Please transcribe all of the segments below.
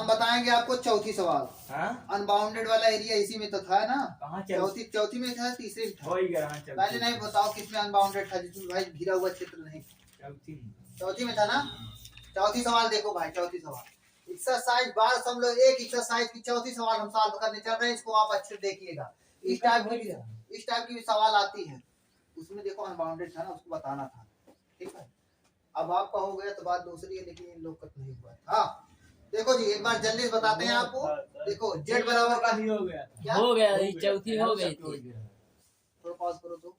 बताएंगे आपको चौथी सवाल। हाँ अनबाउंडेड वाला एरिया इसी में तो था ना। कहाँ चौथी में था, तीसरे में था। हो ही गया। हाँ, पहले नहीं बताओ किसमें अनबाउंडेड था, जिसमें भाई घिरा हुआ क्षेत्र नहीं। चौथी में था ना। चौथी सवाल देखो भाई, चौथी सवाल एक्सरसाइज 12.1 एक्सरसाइज की चौथी सवाल हम सॉल्व करने चल रहे हैं। इसको आप अच्छे से देखिएगा। इस टाइप की भी सवाल आती है, उसमें देखो अनबाउंडेड था ना, उसको बताना था। ठीक है, अब आपका हो गया तो बात दूसरी है, लेकिन इन लोग का नहीं हुआ। हाँ देखो जी, एक बार जल्दी से बताते हैं आपको। देखो जेड बराबर का हो गया चौथी हो गई थी। थोड़ा पॉज करो तो।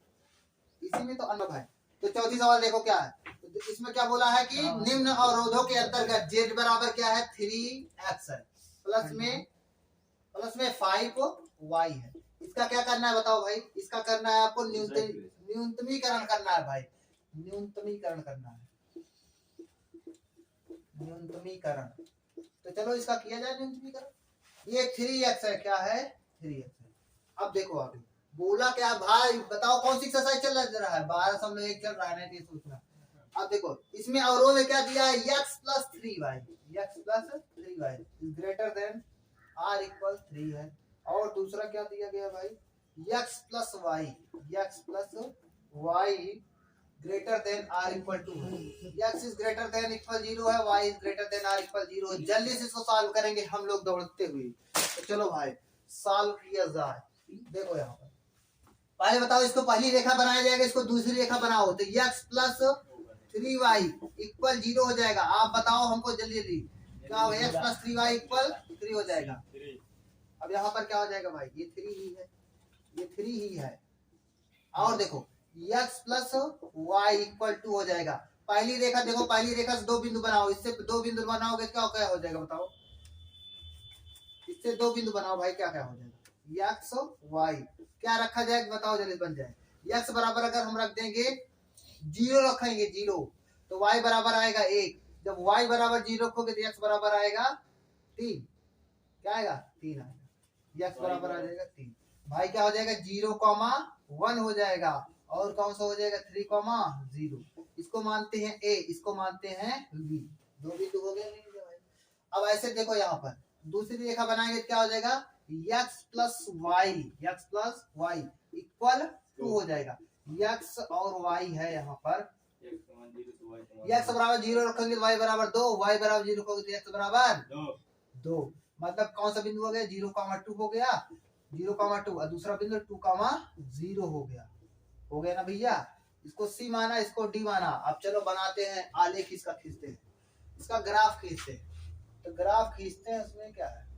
इसी में तो अनब है। तो चौथी सवाल देखो क्या है। तो इसमें क्या बोला है कि निम्न अवरोधों के अंतर्गत जेड बराबर क्या है 3x है, प्लस में 5y है। इसका क्या करना है बताओ भाई। इसका करना है आपको न्यूनतमीकरण करना है भाई। न्यूनतमीकरण करना है, न्यूनतमीकरण। तो चलो इसका किया जाए न्यूनतमीकरण। ये 3x है, क्या है 3x है। अब देखो आगे बोला क्या भाई, बताओ कौन सी एक्सरसाइज चल रहा है। 12.1 चल रहा है, नहीं सोचना। अब देखो इसमें अवरोध में क्या दिया है, x plus 3y greater than r equal 3 है। और दूसरा क्या दिया गया भाई, x plus y greater then r equal 2 है। x is greater than equal 0 है, y is greater then r equal 0 है। जल्दी से इसको सॉल्व करेंगे हम लोग दौड़ते हुए। तो चलो भाई सॉल्व किया जाए। देखो यहाँ पर पहले बताओ, इसको पहली रेखा बनाया जाएगा, इसको दूसरी रेखा बनाओ। तो x प्लस 3y इक्वल 0 हो जाएगा। आप बताओ हमको जल्दी जल्दी क्या हो, x प्लस 3y इक्वल 3 हो जाएगा। अब यहाँ पर क्या हो जाएगा भाई, ये 3 ही है, ये 3 ही है। और देखो x प्लस y इक्वल 2 हो जाएगा। पहली रेखा देखो, पहली रेखा से 2 बिंदु बनाओ। इससे 2 बिंदु बनाओगे क्या क्या हो जाएगा बताओ। इससे 2 बिंदु बनाओ भाई, क्या क्या हो जाएगा। x y क्या रखा जाएगा बताओ, जल्दी बन जाए। x बराबर अगर हम रख देंगे 0 रखेंगे 0, तो y बराबर आएगा 1। जब y बराबर 0 रखोगे तो x बराबर आएगा 3। क्या आएगा 3 आएगा। x बराबर आ जाएगा 3। भाई क्या हो जाएगा 0,1 हो जाएगा। और कौन सा हो जाएगा 3,0। इसको मानते हैं a, इसको मानते हैं b। 2 बिंदु हो गए। अब ऐसे देखो यहाँ पर दूसरी रेखा बनाएंगे, क्या हो जाएगा x प्लस y इक्वल 2 हो जाएगा। x और y है यहाँ पर, x बराबर 0 रखेंगे तो y बराबर 2, y बराबर 0 रखोगे तो x बराबर 2। मतलब कौन सा बिंदु हो गया 0,2 हो गया, 0,2 और दूसरा बिंदु 2,0 हो गया। हो गया ना भैया। इसको C माना, इसको D माना। अब चलो बनाते हैं आलेख, इसका खींचते हैं, इसका ग्राफ खींचते हैं। तो ग्राफ खींचते हैं, उसमें क्या है,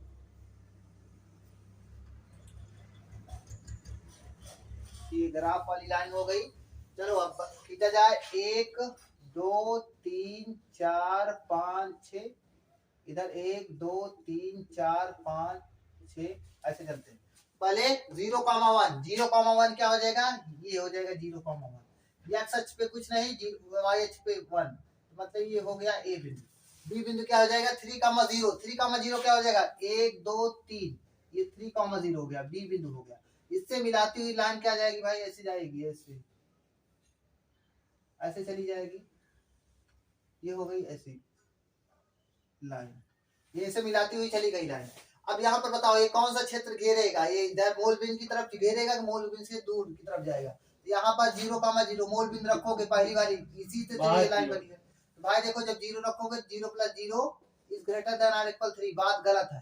ये ग्राफ वाली लाइन हो गई। चलो अब खींचा जाए। 1 2 3 4 5 6, इधर 1 2 3 4 5 6, ऐसे चलते हैं। पहले 0,1 क्या हो जाएगा, ये हो जाएगा 0,1। x अक्ष पे कुछ नहीं, y अक्ष पे 1, मतलब ये हो गया a बिंदु। b बिंदु क्या हो जाएगा 3,0 क्या हो जाएगा 1 2 3, ये 3,0 हो गया, b बिंदु हो गया। इससे मिलाती हुई लाइन क्या जाएगी भाई, ऐसे जाएगी, ऐसे चली जाएगी। ये हो गई ऐसी लाइन, ये ऐसे मिलाती हुई चली गई लाइन। अब यहाँ पर बताओ ये कौन सा क्षेत्र घेरेगा, ये इधर मूल बिंदु की तरफ घेरेगा कि मूल बिंदु से दूर की तरफ जाएगा। यहाँ पर 0,0 मूल बिंदु रखोगे पहली वाली, इसी से तो ये लाइन बनी है। तो भाई देखो जब 0 रखोगे 0 plus 0 is greater than or equal 3, बात गलत है,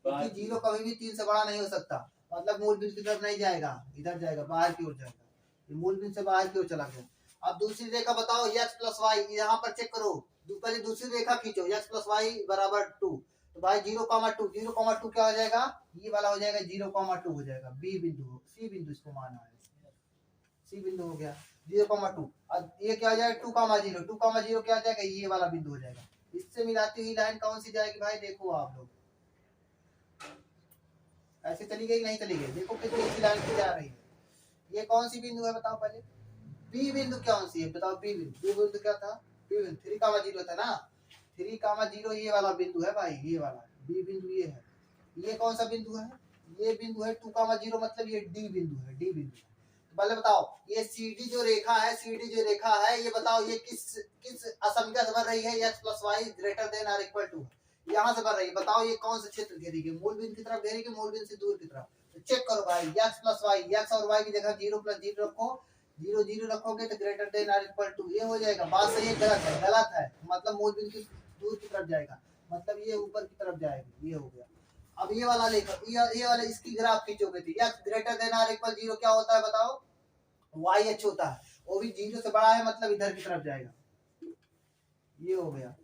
क्योंकि 0 कभी भी 3 से बड़ा नहीं हो सकता। मतलब मूल बिंदु की तरफ नहीं जाएगा, इधर जाएगा, बाहर की ओर जाएगा। ये मूल बिंदु से बाहर की ओर चला गया। अब दूसरी रेखा बताओ x प्लस वाई, यहाँ पर चेक करो, पहले दूसरी रेखा खींचो, x प्लस वाई बराबर 2। तो भाई 0,2 क्या हो जाएगा, ये वाला हो जाएगा 0,2 हो जाएगा। b बिंदु, c बिंदु इसको माना है, c बिंदु हो गया 0,2। अब ये क्या हो जाएगा 2,0 क्या हो जाएगा, ये वाला बिंदु हो जाएगा। इससे मिलाती हुई लाइन कौन सी जाएगी भाई, देखो आप लोग, ऐसे चली गई नहीं चली गई, देखो कितनी अच्छी लाइन की जा रही है। ये कौन सी बिंदु है बताओ पहले, बी बिंदु कौन सी है बताओ। बी बिंदु क्या था, बी बिंदु 3,0 था ना, 3,0 ये वाला बिंदु है भाई, ये वाला बी बिंदु ये है। ये कौन सा बिंदु है, ये बिंदु है 2,0, मतलब ये डी बिंदु है, डी बिंदु। पहले बताओ ये सीडी जो रेखा है, ये बताओ ये किस असममित से बन रही है, x plus y greater than or equal 2। यहाँ से बढ़ रही है, बताओ ये कौन सा क्षेत्र घेरेगी, मूल बिंदु की तरफ घेरेगी, मूल बिंदु से दूर की तरफ। तो चेक करो भाई, x प्लस वाई, x और y की जगह 0 प्लस 0 रखो, 0 0 रखोगे तो greater than or equal to, ये हो जाएगा। बात सही है गलत है? गलत है, मतलब मूल बिंदु की दूर की तरफ जाएगा, मतलब ये ऊपर की तरफ जाएगी, ये हो गया। अब ये वाला लेकर ये वाला इसकी ग्राफ खींचोगे तो x greater than or equal 0 क्या होता है बताओ, y h होता है, वो भी 0 से बड़ा है, मतलब इधर की तरफ जाएगा, ये हो गया।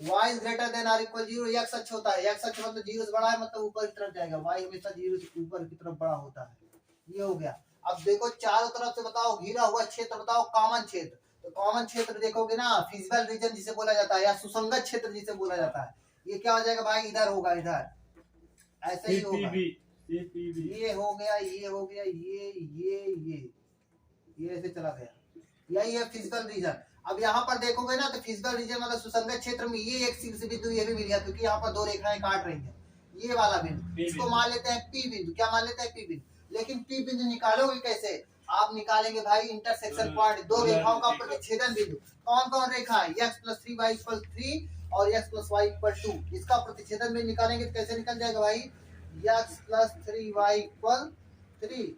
y is greater than or equal 0, x अक्ष होता है, x अक्ष मतलब 0 से बड़ा है, मतलब ऊपर की तरफ जाएगा, y हमेशा 0 से ऊपर की तरफ बड़ा होता है, ये हो गया। अब देखो चारों तरफ से बताओ घिरा हुआ क्षेत्र बताओ, कॉमन क्षेत्र, तो कॉमन क्षेत्र देखोगे ना, फिजिकल रीजन जिसे बोला जाता है, या सुसंगत क्षेत्र जिसे बोला जाता है, ये क्या हो जाएगा भाई, इधर होगा, इधर ऐसे ही होगा, ये हो गया, ये हो गया, ये ऐसे चला गया, यही है फिजिकल रीजन। अब यहाँ पर देखोगे ना तो फिजिकल रीजन मतलब सुसंगत क्षेत्र में ये एक शीर्ष बिंदु ये भी मिल गया, क्योंकि यहाँ पर दो रेखाएं काट रही हैं, ये वाला बिंदु, इसको मान लेते हैं पी बिंदु, क्या मान लेते हैं पी बिंदु। लेकिन पी बिंदु निकालोगे कैसे, आप निकालेंगे भाई इंटरसेक्शन पॉइंट, दो रेखाओं का प्रतिच्छेदन बिंदु। कौन कौन रेखा है, x प्लस 3y इक्वल 3 और x प्लस y इक्वल 2, इसका प्रतिच्छेदन बिंदु निकालेंगे तो कैसे निकल जाएगा भाई, x प्लस 3y इक्वल 3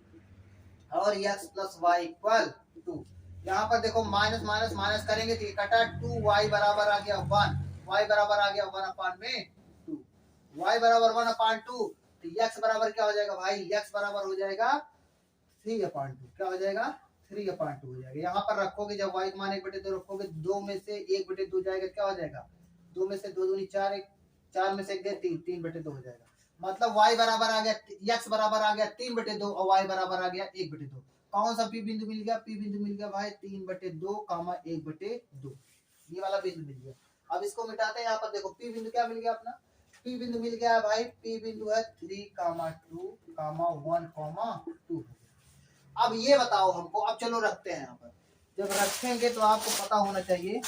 और x प्लस y इक्वल 2। यहाँ पर देखो माइनस माइनस माइनस करेंगे तो ये कटा 2y बराबर आ गया 1, y बराबर आ गया 1/2, y बराबर 1/2, तो x बराबर क्या हो जाएगा भाई, x बराबर हो जाएगा 3/2, क्या हो जाएगा 3/2 हो जाएगा। यहाँ पर रखोगे जब y मान 1/2 रखोगे, 2 में से 1/2 जाएगा, क्या हो जाएगा 2 में से 2 दूनी 4, 4 में से 1 गए 3, 3/2 हो जाएगा। मतलब y बराबर आ गया, x बराबर आ गया 3/2 और y बराबर आ गया 1/2। कौन सा पी बिंदु मिल गया, पी बिंदु मिल गया भाई 3/2 1/2, ये वाला बिंदु मिल गया। अब इसको मिटाते हैं, यहाँ पर देखो पी बिंदु क्या मिल गया अपना, पी बिंदु मिल गया भाई, पी बिंदु है 3, 2, 1, 2। अब ये बताओ हमको, अब चलो रखते हैं यहाँ पर, जब रखेंगे तो आपको पता होना चाहिए,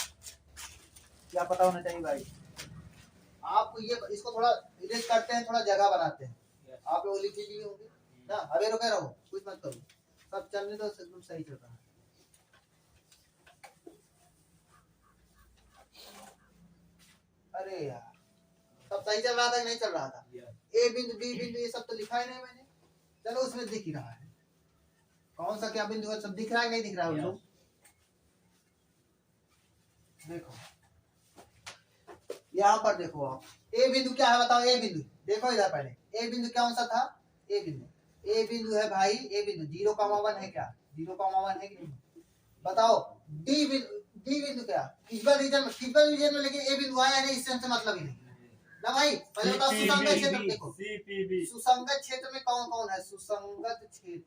क्या पता होना चाहिए भाई आपको, ये इसको थोड़ा इरेज करते हैं, थोड़ा जगह बनाते हैं, आप लोग लिख लिए होंगे ना, अबे रुके रहो, कुछ मत करो, सब चलने तो एकदम सही चल रहा है। अरे यार सब सही चल रहा था कि नहीं चल रहा था, ए बिंदु बी बिंदु ये सब तो लिखा ही नहीं मैंने, चलो उसमें दिख ही रहा है, कौन सा क्या बिंदु है सब दिख रहा है नहीं दिख रहा है, लोग देखो यहाँ पर देखो आप, ए बिंदु क्या है बताओ, ए बिंदु देखो इधर पहले, ए बिंदु कौन सा था, ए बिंदु है भाई, ए बिंदु 0,1 है क्या, 0,1 है कि नहीं बताओ। डी बिंदु क्या, फिजिकल रीजन में, लेकिन ए बिंदु आया नहीं, इससे मतलब ही नहीं ना भाई। पहले बताओ सुसंगत क्षेत्र, देखो सुसंगत क्षेत्र में कौन कौन है, सुसंगत क्षेत्र,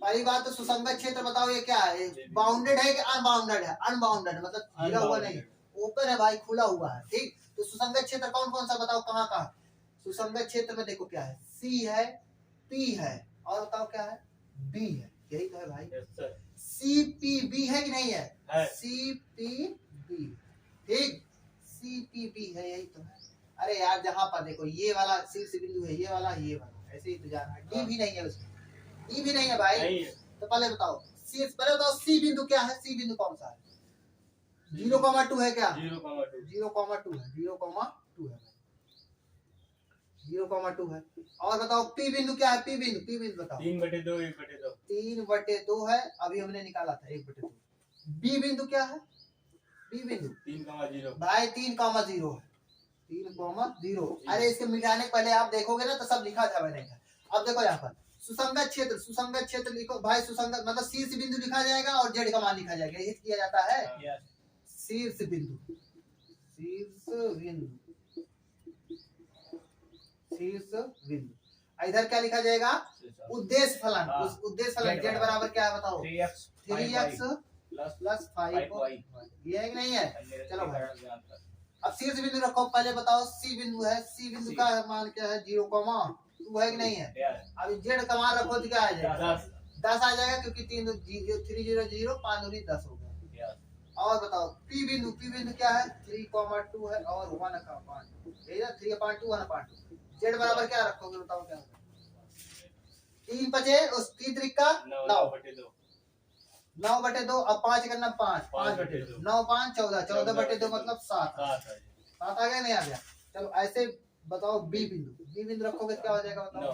पहली बात तो सुसंगत क्षेत्र बताओ ये क्या है, बाउंडेड है कि अनबाउंडेड है, अनबाउंडेड मतलब घिरा हुआ नहीं, ओपन है भाई, खुला हुआ है, ठीक। तो सुसंगत क्षेत्र कौन कौन सा बताओ, कहाँ कहाँ सुसंगत क्षेत्र में, देखो क्या है, सी है, पी है, और बताओ क्या है, बी है, यही तो है भाई, सी पी बी है कि नहीं है, सी पी बी, ठीक, सी पी बी है, यही तो है। अरे यार जहाँ पर देखो ये वाला शीर्ष बिंदु है, ये वाला ऐसे ही तो जाना है, डी भी नहीं है उसमें, डी भी नहीं है भाई नहीं है। तो पहले बताओ पहले बताओ सी बिंदु क्या है, सी बिंदु कौन सा है, 0,2 है क्या, 0,2 है, 0,2 है, 0,2 है। और बताओ पी बिंदु क्या है, पी बिंदु बताओ, 3/2 1/2, 3/2 है, अभी हमने निकाला था 1/2। बी बिंदु क्या है, बी बिंदु 3,0 भाई 3,0 है, 3,0। अरे इसके मिटाने पहले आप देखोगे ना तो सब लिखा था मैंने, अब देखो यहाँ पर सुसंगत क्षेत्र लिखो भाई, सुसंगत मतलब शीर्ष बिंदु लिखा जाएगा और जेड का मान लिखा जाएगा, यही किया जाता है, शीर्ष बिंदु, इधर क्या लिखा जाएगा, उद्देश्य फलन, उस उद्देश्य फलन जेड बराबर क्या है बताओ, 3x प्लस 5y, ये है कि नहीं है। चलो भाई अब शीर्ष बिंदु रखो, पहले बताओ सी बिंदु है, सी बिंदु का मान क्या है, 0,2 है कि नहीं है। अब जेड का मान रखो तो क्या आ जाएगा, 10 आ जाएगा, क्योंकि 3 0 5 दूनी 10 हो गया। और बताओ पी बिंदु क्या है, 3,2 है और 1/2, 3/2 1/2, जेड बराबर क्या रखोगे बताओ क्या होगा, 3 बचे उस 3 त्रिका 9/2, अब 5 करना 5, 5/2, 9 5 14, 14/2 मतलब 7, बात आ गया नहीं आ गया? चलो ऐसे बताओ बी बिंदु रखोगे तो क्या हो जाएगा बताओ?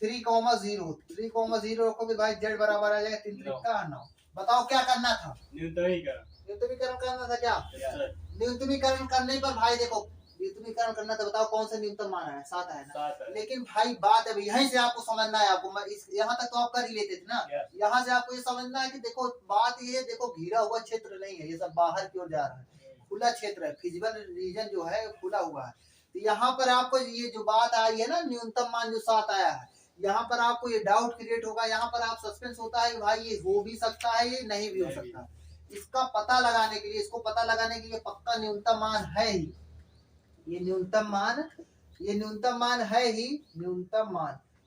3,0 3,0 रखोगे भाई जेड बराबर आ जाएगा 3 त्रिका 9। बताओ क्या करना था? न्यूनतमीकरण करना था क्या? न्यूनतमीकरण करने पर भाई देखो, न्यूनतमीकरण करना था, बताओ कौन सा न्यूनतम मान आया? 7 आया ना। लेकिन भाई बात है यहीं से आपको समझना है, आपको मैं इस यहाँ तक तो आप कर ही लेते थे ना। यहाँ से आपको ये समझना है कि देखो बात ये, देखो घिरा हुआ क्षेत्र नहीं है, ये सब बाहर की ओर जा रहा है, खुला क्षेत्र है, फिजिबल रीजन जो है खुला हुआ है। तो यहाँ पर आपको ये जो बात आई है ना, न्यूनतम मान जो 7 आया है, यहाँ पर आपको ये डाउट क्रिएट होगा, यहाँ पर आप सस्पेंस होता है भाई ये हो भी सकता है ये नहीं भी हो सकता। इसका पता लगाने के लिए, इसको पता लगाने के लिए पक्का न्यूनतम मान है ही, ये न्यूनतम मान है ही,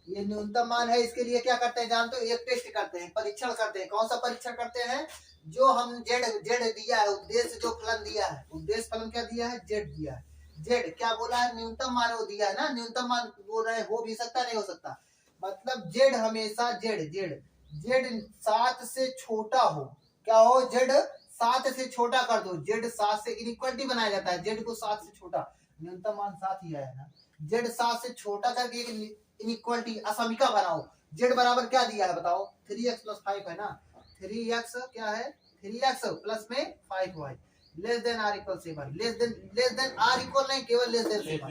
ये न्यूनतम मान है। इसके लिए क्या करते हैं जानते हो? एक टेस्ट करते हैं, परीक्षण करते हैं। कौन सा परीक्षण करते हैं? जो हम जेड दिया है, उद्देश्य जो फलन दिया है, उद्देश्य फलन क्या दिया है? जेड दिया है। जेड क्या बोला है? न्यूनतम मान वो दिया है ना, न्यूनतम मान बोल रहे हैं, हो भी सकता नहीं हो सकता। मतलब जेड हमेशा जेड 7 से छोटा हो, क्या हो? जेड 7 से छोटा कर दो, जेड 7 से इनइक्वालिटी बनाया जाता है, जेड को 7 से छोटा, न्यूनतम मान 7 ही आया ना, जेड 7 से छोटा करके एक इनइक्वालिटी असमीका बनाओ। जेड बराबर क्या दिया है बताओ? 3x + 5 है ना, 3x क्या है? 3x प्लस में 5y less than r = 7, less than r equal नहीं, केवल लेस देन 7।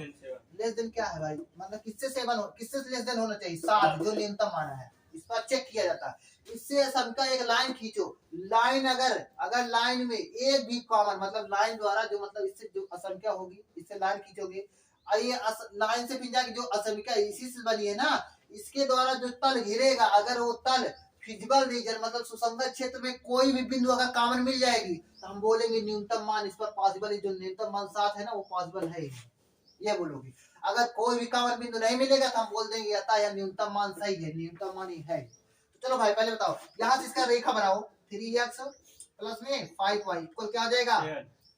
लेस देन क्या है भाई? मतलब किससे 7 किससे लेस देन होना चाहिए? 7 जो न्यूनतम माना है, इस पर चेक किया जाता है। इससे सबका एक लाइन खींचो, लाइन अगर लाइन में एक भी कॉमन, मतलब लाइन द्वारा जो, मतलब इससे जो असंख्या होगी, इससे लाइन खींचोगे, ये लाइन से खींचा की जो असंख्या इसी से बनी है ना, इसके द्वारा जो तल घिरेगा, अगर वो तल फिजिबल रीजन मतलब सुसंगत क्षेत्र में कोई भी बिंदु अगर कॉमन मिल जाएगी तो हम बोलेंगे न्यूनतम मान इस पर पॉसिबल है, जो न्यूनतम मान 7 है ना वो पॉसिबल है, ये बोलोगे। अगर कोई भी कॉमन बिंदु नहीं मिलेगा तो हम बोल देंगे अतः यह न्यूनतम मान सही है, न्यूनतम मान ही है। तो चलो भाई पहले बताओ, यहाँ से इसका रेखा बनाओ, 3x प्लस में 5y इक्वल क्या हो जाएगा?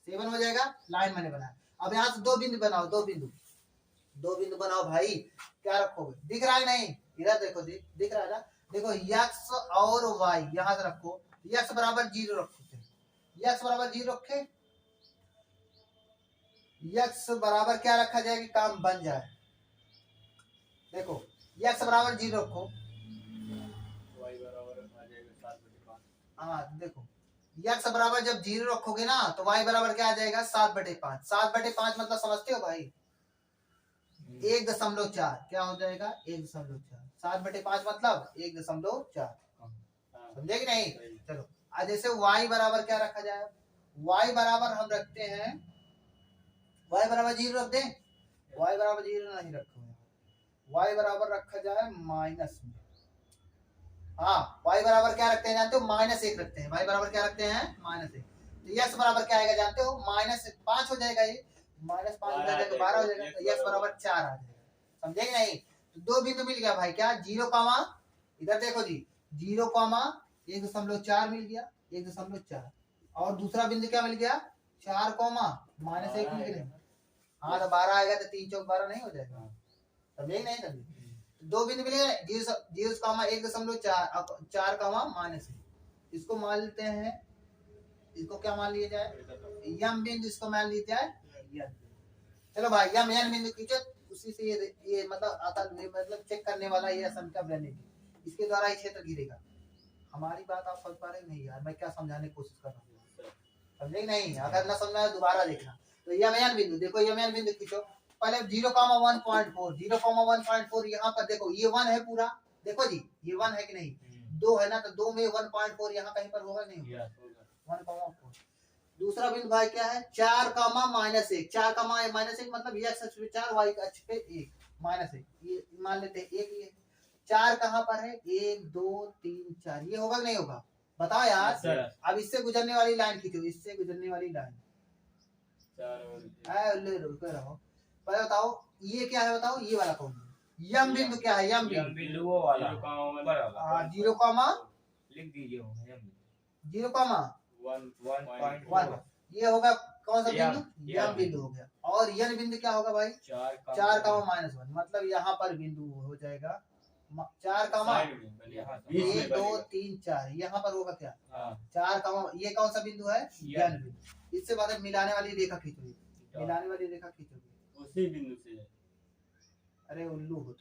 7 हो जाएगा। लाइन मैंने बनाया। अब यहाँ से दो बिंदु बनाओ, दो बिंदु बनाओ भाई। क्या रखोगे? दिख रहा है नहीं? इधर देखो, दिख रहा है ना? देखो x और y यहाँ से रखो, x बराबर 0 रखो, x बराबर 0 रखे, x बराबर क्या रखा जाए कि काम बन जाए? देखो x बराबर 0 रखो, हाँ देखो x बराबर जब 0 रखोगे ना तो y बराबर क्या आ जाएगा? 7/5। 7/5 मतलब समझते हो भाई? 1.4 क्या हो जाएगा? 1.4। 7/5 मतलब 1.4, समझे कि नहीं? चलो आज जैसे y बराबर क्या रखा जाए? y बराबर हम रखते हैं, y बराबर 0 रख दें? y बराबर 0 नहीं रखो, y बराबर रखा जाए माइनस में। हाँ y बराबर क्या रखते हैं जानते हो? -1 रखते हैं। y बराबर क्या रखते हैं? -1। तो x बराबर क्या आएगा जानते हो? -5 हो जाएगा, ये -5 हो जाएगा तो 12 हो जाएगा, तो x बराबर 4 आ जाएगा। समझे कि नहीं? तो दो बिंदु मिल गया भाई, क्या? 0 कॉमा, इधर देखो जी, 0 कॉमा 1.4 मिल गया, 1.4, और दूसरा बिंदु क्या मिल गया? 4 कॉमा -1 मिल गया। हाँ तो 12 आएगा, तो 3 चौक 12 नहीं हो जाएगा? समझे नहीं? समझे? दो बिंदु मिले, 0 कॉमा 1.4, 4 कॉमा -1, इसको मान लेते हैं, इसको क्या मान लिया जाए? यम बिंदु, इसको मान लिया जाए। चलो भाई यम एन बिंदु खींचो, उसी से ये मतलब आता, मतलब चेक करने वाला ये असंख्या बनेगी, इसके द्वारा ये क्षेत्र घिरेगा। हमारी बात आप समझ पा रहे नहीं यार? मैं क्या समझाने की कोशिश कर रहा हूँ, समझे नहीं? अगर ना समझना है दोबारा देखना। तो यम एन बिंदु देखो, यम एन बिंदु खींचो, पहले 0,1.4, 0,1.4 यहाँ पर देखो, ये 1 है पूरा, देखो जी ये 1 है कि नहीं? 2 है ना, तो 2 में 1.4 यहाँ कहीं पर होगा नहीं? 1,4। दूसरा बिंदु भाई क्या है? 4 कॉमा -1, 4 कॉमा -1 मतलब x अक्ष पे 4, y अक्ष पे 1, -1, ये मान लेते हैं 1, ये 4 कहाँ पर है? 1 2 3 4, ये होगा कि नहीं होगा? बताओ यार। अब इससे गुजरने वाली लाइन खींचो, इससे गुजरने वाली लाइन, रुको रहो, पहले बताओ ये क्या है? बताओ ये वाला कौन है? यम बिंदु क्या है? यम बिंदु वो वाला 0 कॉमा लिख दीजिए, 0 कॉमा 1, ये होगा कौन सा बिंदु? यम बिंदु हो गया। और यन बिंदु क्या होगा भाई? 4 कॉमा -1, मतलब यहाँ पर बिंदु हो जाएगा 4 कॉमा 1 2 3 4, यहाँ पर होगा क्या? 4 कॉमा, ये कौन सा बिंदु है? यन बिंदु। इससे बाद मिलाने वाली रेखा खींचो, मिलाने वाली रेखा खींचोगे उसी बिंदु से है। अरे उल्लू हो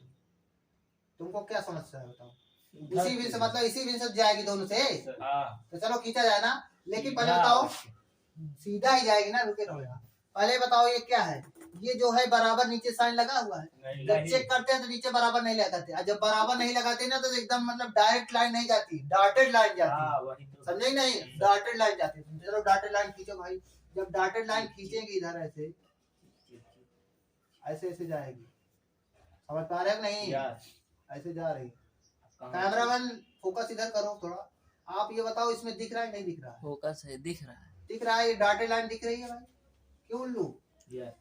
तुमको क्या समस्या है बताओ। इसी बिंदु से मतलब इसी बिंदु से जाएगी दोनों से, हाँ तो चलो खींचा जाए ना। लेकिन पहले बताओ सीधा ही जाएगी ना, रुके रहो यहाँ। पहले बताओ ये क्या है, ये जो है बराबर नीचे साइन लगा हुआ है। जब चेक करते हैं तो नीचे बराबर नहीं लगाते, और जब बराबर नहीं लगाते ना तो एकदम मतलब डायरेक्ट लाइन नहीं जाती, डॉटेड लाइन जाती है। समझे नहीं, डॉटेड लाइन जाती है। चलो डॉटेड लाइन खींचो भाई। जब डॉटेड लाइन खींचेंगे इधर ऐसे ऐसे ऐसे जाएगी, समझ पा रहे हो नहीं, ऐसे जा रही। कैमरामैन फोकस इधर करो थोड़ा। आप ये बताओ इसमें दिख रहा है नहीं दिख रहा है? फोकस है, दिख रहा है। दिख रहा है, ये डॉटेड लाइन दिख रही है भाई, क्यों उल्लू? ये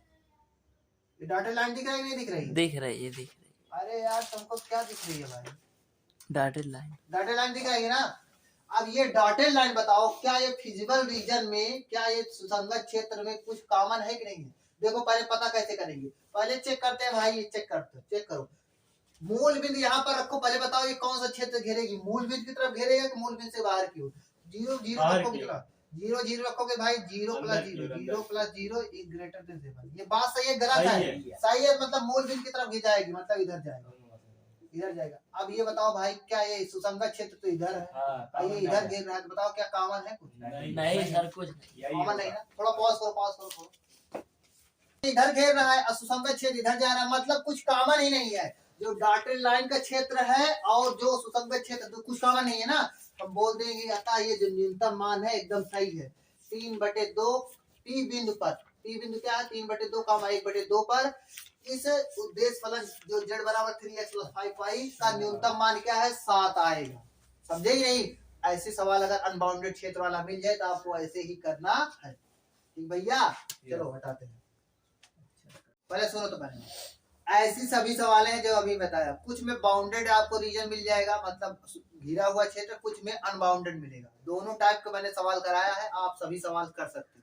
डॉटेड लाइन दिख रहा है नहीं दिख रही? दिख रही है, दिख रही है। अरे यार तुमको क्या दिख रही है भाई? Dotted line. डॉटेड लाइन दिख रही है ना। अब ये डॉटेड लाइन बताओ, क्या ये फिजिबल रीजन में, क्या ये सुसंगत क्षेत्र में कुछ कॉमन है कि नहीं है? देखो पहले पता कैसे करेंगे, पहले चेक करते हैं भाई, ये चेक करते हैं, चेक करो। मूल बिंदु यहाँ पर रखो, पहले बताओ ये कौन सा क्षेत्र घेरेगी, मूल बिंदु की तरफ घेरेगा कि मूल बिंदु से बाहर की ओर? जीरो जीरो रखो कितना, जीरो जीरो रखोगे भाई, zero plus zero, zero plus zero is greater then 7। ये बात सही है गलत है? सही है, मतलब मूल बिंदु की तरफ जाएगी, मतलब इधर जाएगा, इधर जाएगा। अब ये बताओ भाई, क्या ये सुसंगत क्षेत्र तो इधर है, ये इधर घेर रहा है, तो बताओ क्या कॉमन है कुछ? नहीं सर, कुछ कॉमन नहीं ना। थोड़ा पॉज करो, पॉज करो। इधर घेर रहा है और सुसंगत क्षेत्र इधर जा रहा है, मतलब कुछ कॉमन ही नहीं है। जो डॉटेड लाइन का क्षेत्र है और जो सुसंगत क्षेत्र, तो कुछ कॉमन नहीं है ना। हम बोल देंगे अतः ये जो न्यूनतम मान है एकदम सही है। 3/2 पी बिंदु पर, पी बिंदु क्या है, 3/2 कामा 1/2 पर इस उद्देश्य फलन जो z बराबर 3x + 5y का न्यूनतम मान क्या है, 7 आएगा। समझे ही नहीं? ऐसे सवाल अगर अनबाउंडेड क्षेत्र वाला मिल जाए तो आपको ऐसे ही करना है। ठीक भैया, चलो हटाते हैं। पहले सुनो तो पहले ऐसी सभी सवाल हैं जो अभी बताया, कुछ में बाउंडेड आपको रीजन मिल जाएगा, मतलब घिरा हुआ क्षेत्र, कुछ में अनबाउंडेड मिलेगा। दोनों टाइप का मैंने सवाल कराया है, आप सभी सवाल कर सकते हो।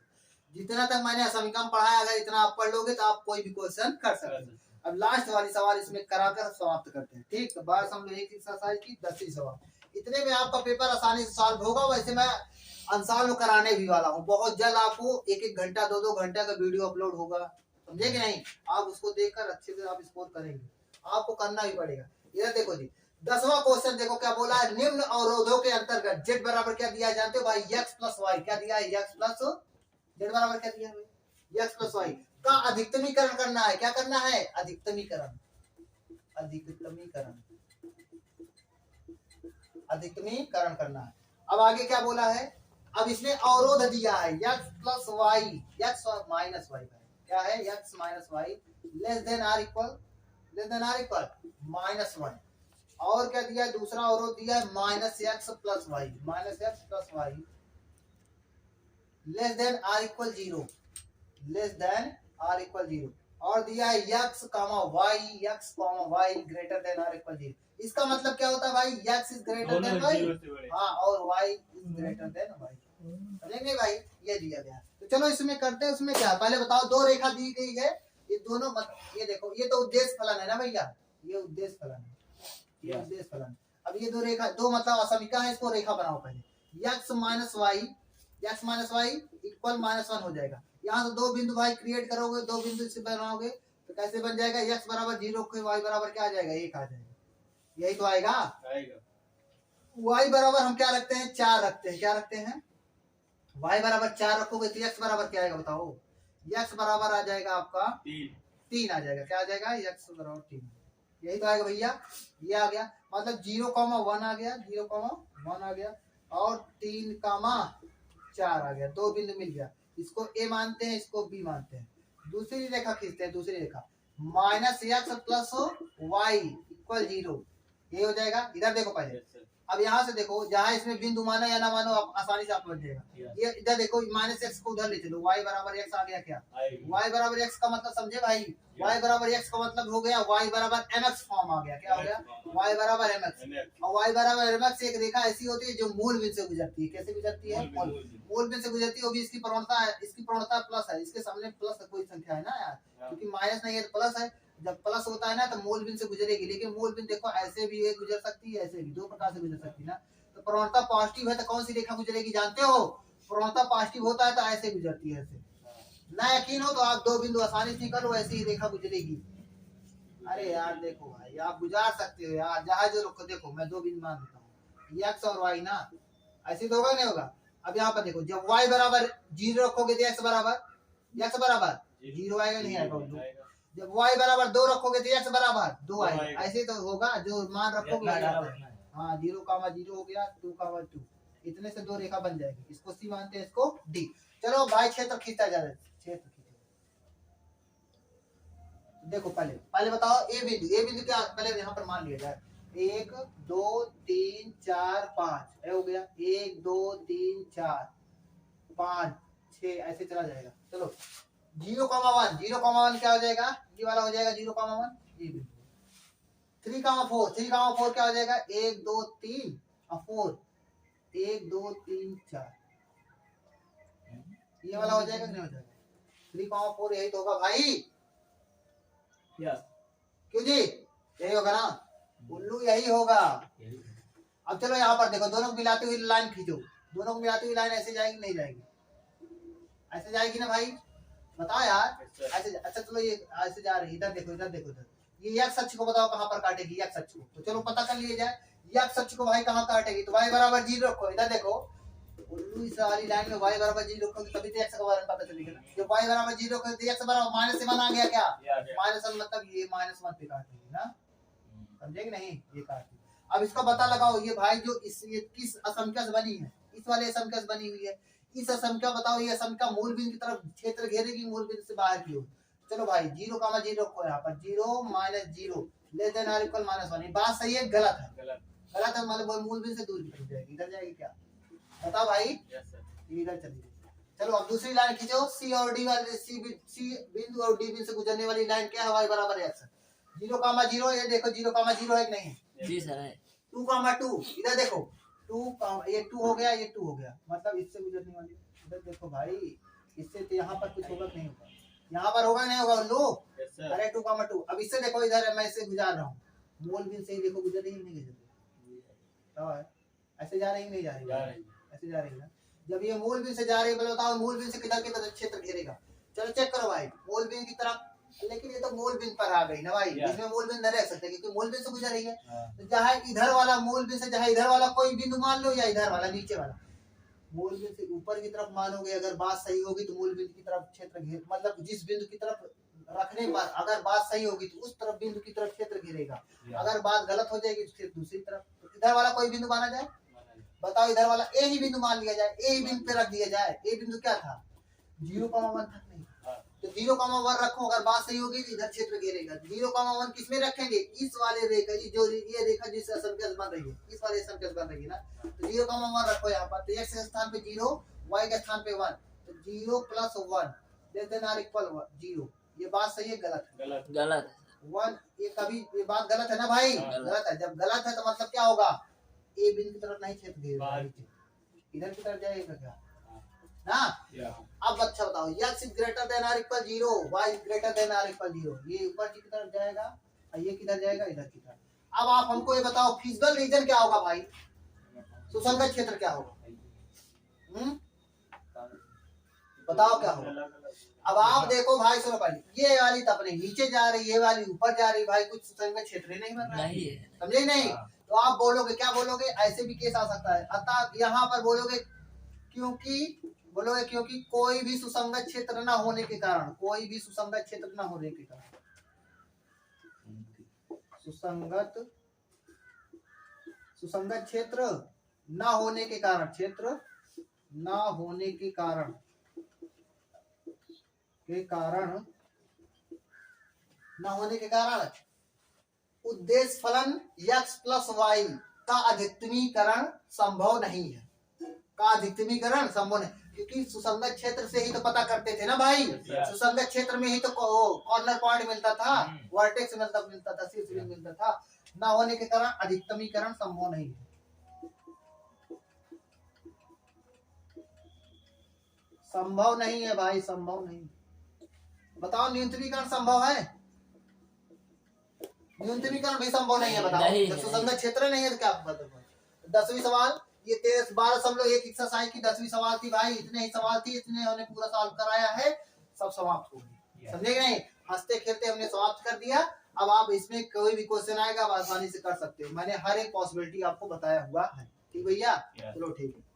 जितना तक मैंने असमीकरण पढ़ाया, अगर इतना आप पढ़ लोगे तो आप कोई भी क्वेश्चन कर सकते हो। अब लास्ट वाली सवाल इसमें कराकर समाप्त करते हैं। ठीक, तो 12 हम लोग एक एक्सरसाइज की 10वीं सवाल, इतने में आपका पेपर आसानी से सॉल्व होगा। वैसे मैं अनसॉल्व कराने भी वाला हूँ, बहुत जल्द आपको 1-1 घंटा 2-2 घंटा का वीडियो अपलोड होगा, समझे कि नहीं? आप उसको देखकर अच्छे से आप स्कोर करेंगे, आपको करना भी पड़ेगा। इधर देखो जी, 10वां क्वेश्चन देखो क्या बोला है, निम्न अवरोधों के अंतर्गत z बराबर क्या दिया है जानते हो भाई, x + y। क्या दिया है, x + z बराबर क्या दिया है, x + y का अधिकतमीकरण करना है। क्या करना है, अधिकतमीकरण, अधिकतमीकरण, अधिकतमीकरण करना है। अब आगे क्या बोला है, अब इसने अवरोध दिया है x + y, x - y क्या है, x - y less than or equal -1। और क्या दिया है, दूसरा अवरोध दिया है -x + y, -x + y less than or equal 0, less than or equal 0। और दिया है x, y greater than or equal 0। इसका मतलब क्या होता है भाई, x is greater than y, हाँ, और y is greater than y। समझेंगे भाई, ये दिया गया। तो चलो इसमें करते हैं। उसमें क्या, पहले बताओ, दो रेखा दी गई है, ये दोनों ये देखो, ये तो उद्देश्य फलन है ना भैया, ये उद्देश्य फलन है, ये उद्देश्य फलन। अब ये दो रेखा, दो मतलब असमीकरण है, इसको रेखा बनाओ पहले। x - y इक्वल -1 हो जाएगा। यहाँ से दो बिंदु भाई क्रिएट करोगे, दो बिंदु से बनाओगे तो कैसे बन जाएगा, x बराबर 0 y बराबर क्या आ जाएगा, 1 आ जाएगा। यही तो आएगा। y बराबर हम क्या रखते हैं, 4 रखते हैं। क्या रखते हैं, y बराबर 4 रखोगे तो x बराबर क्या आएगा बताओ, x बराबर आ जाएगा आपका 3 आ जाएगा। क्या आ जाएगा, x बराबर 3। यही तो आएगा भैया, ये आ गया। मतलब 0,1 आ गया, 0,1 आ गया, और 3,4 आ गया। दो बिंदु मिल गया, इसको a मानते हैं, इसको b मानते हैं। दूसरी रेखा खींचते हैं, दूसरी रेखा -x + y इक्वल 0, ये हो जाएगा। इधर देखो पहले, अब यहाँ से देखो, जहाँ इसमें बिंदु माना या ना मानो, आप आसानी से आप बन जाएगा। ये इधर देखो, -x को उधर ले चलो, y बराबर x आ गया। क्या y बराबर x का मतलब समझे भाई, y बराबर x का मतलब हो गया y बराबर mx फॉर्म आ गया। क्या हो गया, y बराबर mx। और y बराबर mx एक रेखा ऐसी होती है जो मूल बिंदु से गुजरती है। कैसे गुजरती है, मूल बिंदु से गुजरती है। वो भी इसकी प्रवणता है, इसकी प्रवणता प्लस है, इसके सामने प्लस का कोई संख्या है ना यार, क्योंकि माइनस नहीं है तो प्लस है। जब प्लस होता है ना तो मूल बिंदु से गुजरेगी, लेकिन मूल बिंदु देखो ऐसे भी एक गुजर सकती है, ऐसे भी, दो प्रकार से गुजर सकती है ना। तो प्रवणता पॉजिटिव है तो कौन सी रेखा गुजरेगी जानते हो, प्रवणता पॉजिटिव होता है तो ऐसे गुजरती है, ऐसे ना यकीन हो तो आप दो बिंदु आसानी से निकालो, ऐसे ही रेखा गुजरेगी। अरे यार देखो भाई, आप गुजार सकते हो यार, जहां जो रुको देखो, मैं दो बिंदु मान देता हूँ, एक्स और वाई ना, ऐसे तो होगा नहीं होगा। अब यहाँ पर देखो, जब y बराबर 0 रखोगे तो x बराबर 0 आएगा, नहीं आएगा उल्लू। जब y बराबर 2 रखोगे तो x बराबर 2 आएगा, ऐसे तो होगा, जो मान रखोगे हाँ 0,0 हो गया, 2,2, इतने से दो रेखा बन जाएगी। इसको सी मानते हैं, इसको डी। चलो भाई क्षेत्र खींचता जा रहा है, क्षेत्र खींचो। देखो पहले बताओ ए बिंदु क्या, पहले यहाँ पर मान लिया जाए 1 2 3 4 5 हो गया, 1 2 3 4 5 6 ऐसे चला जाएगा। चलो 0,1 क्या हो जाएगा, ये वाला हो जाएगा 0,1, ये बिंदु। 3,4 क्या हो जाएगा, 1 2 3 और 4, 1 2 3 4, ये वाला हो जाएगा, नहीं हो जाएगा। 3,4 यही तो होगा भाई, क्यों जी, यही होगा ना उल्लू, यही होगा। अब चलो यहाँ पर देखो, दोनों को मिलाती हुई लाइन खींचो, दोनों को मिलाती हुई लाइन ऐसे जाएगी नहीं जाएगी, ऐसे जाएगी ना भाई, बताओ यार ऐसे। अच्छा चलो ये ऐसे जा रही है, इधर देखो इधर देखो, इधर ये x अक्ष को बताओ कहाँ पर काटेगी, x अक्ष को, तो चलो पता कर लिया जाए x अक्ष को भाई कहाँ काटेगी, तो y बराबर 0 रखो, इधर देखो उल्लू, इस वाली लाइन में y बराबर 0 रखोगे तभी तो x का बारे में पता चलेगा ना। जब y बराबर 0 रखोगे तो x बराबर -1 आ गया, क्या -1, मतलब ये -1 पे काटेगी ना, समझे कि नहीं, ये काटेगी। अब इसका पता लगाओ, ये भाई जो ये किस असंख्या से बनी है, इस वाले असंख्या से बनी हुई है, इस असंख्या बताओ, ये असंख्या मूल बिंदु की तरफ क्षेत्र घेरेगी, मूल बिंदु से बाहर की ओर। चलो भाई 0,0 रखो यहाँ पर, 0 - 0 लेस देन और इक्वल -1, बात सही है गलत है, गलत है, मतलब मूल बिंदु से दूर की तरफ जाएगी, इधर जाएगी क्या, बताओ भाई, इधर चलिए। चलो अब दूसरी लाइन खींचो, सी और डी वाले, सी बिंदु और डी बिंदु से गुजरने वाली लाइन क्या है, y बराबर x। 0,0 ये देखो 0,0 है कि नहीं, जी सर है। 2,2 इधर देखो, 2 ये 2 हो गया, ये 2 हो गया, मतलब इससे गुजरने वाली, इधर देखो भाई, इससे तो यहाँ पर कुछ होगा नहीं होगा, यहाँ पर होगा नहीं होगा लो। अरे 2,2, अब इससे देखो, इधर मैं इससे गुजार रहा हूँ, मूल बिंदु से देखो गुजर रही नहीं गुजर रही, ऐसे जा रही नहीं जा रही, ऐसे जा रही है। जब ये मूल बिंदु से जा रही है, बताओ मूल बिंदु से किधर किधर क्षेत्र घेरेगा, चलो चेक करो भाई, मूल बिंदु की तरफ, लेकिन ये तो मूल बिंदु पर आ गई ना भाई, इसमें मूल बिंदु नहीं रह सकते क्योंकि मूल बिंदु से गुजर रही है। तो जहाँ इधर वाला मूल बिंदु से, जहाँ इधर वाला कोई बिंदु मान लो, या इधर वाला नीचे वाला, मूल बिंदु से ऊपर की तरफ मानोगे, अगर बात सही होगी तो मूल बिंदु की तरफ क्षेत्र घेर, मतलब जिस बिंदु की तरफ रखने पर अगर बात सही होगी तो उस तरफ बिंदु की तरफ क्षेत्र घेरेगा, अगर बात गलत हो जाएगी तो फिर दूसरी तरफ। तो इधर वाला कोई बिंदु माना जाए, बताओ इधर वाला ए ही बिंदु मान लिया जाए, ए ही बिंदु पे रख दिया जाए। ए बिंदु क्या था, 0,1 तक नहीं, तो 0,1 रखो, अगर बात सही होगी तो इधर क्षेत्र घेरेगा। 0,1 किसमें रखेंगे, इस वाले रेखा, जो ये रेखा जिस असंख्या से बन रही है, इस वाले असंख्या से बन रही है ना, तो 0,1 रखो यहाँ पर, तो x के स्थान पे 0, y के स्थान पे 1, तो 0 + 1 लेस देन और इक्वल 0। ये बात सही है गलत है, गलत है 1, ये कभी, ये बात गलत है ना भाई, गलत है। जब गलत है तो मतलब क्या होगा, ए बिंदु की तरफ नहीं क्षेत्र घेरेगा, इधर की तरफ जाएगा क्या ना। अब अच्छा बताओ, x ग्रेटर देन और इक्वल 0, y ग्रेटर देन और इक्वल 0, ये ऊपर की तरफ जाएगा और ये किधर जाएगा, इधर की तरफ। अब आप हमको ये बताओ, फिजिकल रीजन क्या होगा भाई, सुसंगत क्षेत्र क्या होगा, बताओ क्या होगा। अब आप देखो भाई, सुनो पहले, ये वाली तो अपने नीचे जा रही, ये वाली ऊपर जा रही, भाई कुछ सुसंगत क्षेत्र ही नहीं बन रहा है, समझे नहीं। तो आप बोलोगे, क्या बोलोगे, ऐसे भी केस आ सकता है, अतः यहाँ पर बोलोगे क्योंकि कोई भी सुसंगत क्षेत्र न होने के कारण, कोई भी सुसंगत क्षेत्र न होने के कारण, सुसंगत क्षेत्र न होने के कारण, क्षेत्र न होने के कारण न होने के कारण उद्देश्य फलन x + y का अधिकतमीकरण संभव नहीं है, का अधिकतमीकरण संभव नहीं, क्योंकि सुसंगत क्षेत्र से ही तो पता करते थे ना भाई, सुसंगत क्षेत्र में ही तो कॉर्नर पॉइंट मिलता था, वर्टेक्स मिलता था, शीर्ष बिंदु मिलता था। ना होने के कारण अधिकतमीकरण संभव नहीं है, संभव नहीं है भाई, संभव नहीं। बताओ न्यूनतमीकरण संभव है, न्यूनतमीकरण भी संभव नहीं है, बताओ जब सुसंगत क्षेत्र नहीं है तो क्या बताओ। 10वीं सवाल, ये 12.1 एक्सरसाइज की 10वीं सवाल थी भाई, इतने ही सवाल थी, इतने हमने पूरा सॉल्व कराया है। सब समाप्त हो गए। Yes. समझे कि नहीं? हंसते खेलते हमने समाप्त कर दिया। अब आप इसमें कोई भी क्वेश्चन आएगा आप आसानी से कर सकते हो। मैंने हर एक पॉसिबिलिटी आपको बताया हुआ है। ठीक भैया? Yes. चलो ठीक है।